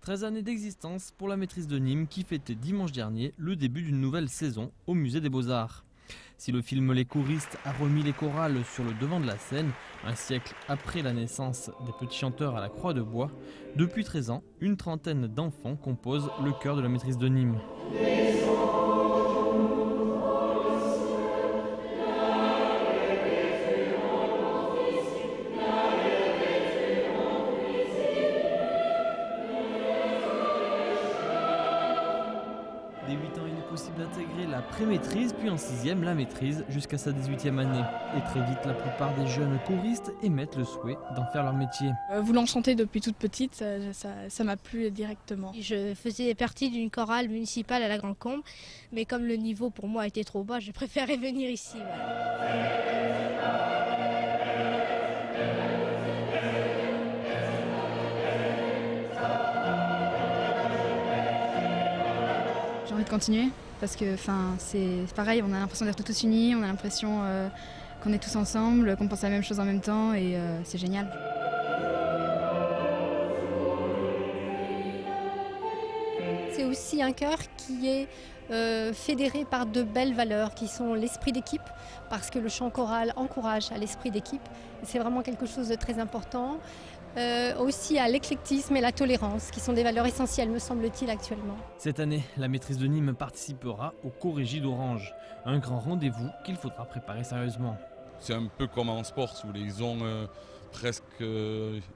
13 années d'existence pour la maîtrise de Nîmes qui fêtait dimanche dernier le début d'une nouvelle saison au musée des Beaux-Arts. Si le film Les choristes a remis les chorales sur le devant de la scène, un siècle après la naissance des petits chanteurs à la Croix de Bois, depuis 13 ans, une trentaine d'enfants composent le chœur de la maîtrise de Nîmes. Dès 8 ans, il est possible d'intégrer la pré-maîtrise, puis en 6e, la maîtrise, jusqu'à sa 18e année. Et très vite, la plupart des jeunes choristes émettent le souhait d'en faire leur métier. Voulant chanter depuis toute petite, ça m'a plu directement. Je faisais partie d'une chorale municipale à la Grande Combe, mais comme le niveau pour moi était trop bas, je préférais venir ici. J'ai envie de continuer parce que c'est pareil, on a l'impression d'être tous unis, on a l'impression qu'on est tous ensemble, qu'on pense à la même chose en même temps et c'est génial. C'est aussi un chœur qui est fédéré par de belles valeurs qui sont l'esprit d'équipe, parce que le chant choral encourage à l'esprit d'équipe. C'est vraiment quelque chose de très important. Aussi à l'éclectisme et la tolérance, qui sont des valeurs essentielles, me semble-t-il, actuellement. Cette année, la maîtrise de Nîmes participera au Chorégie d'Orange, un grand rendez-vous qu'il faudra préparer sérieusement. C'est un peu comme en sport, si vous voulez. Ils ont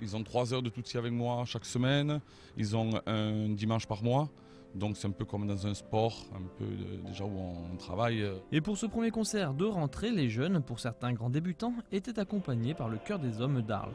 ils ont 3 heures de tutsi avec moi chaque semaine, ils ont un dimanche par mois. Donc c'est un peu comme dans un sport, un peu déjà où on travaille. Et pour ce premier concert de rentrée, les jeunes, pour certains grands débutants, étaient accompagnés par le chœur des hommes d'Arles.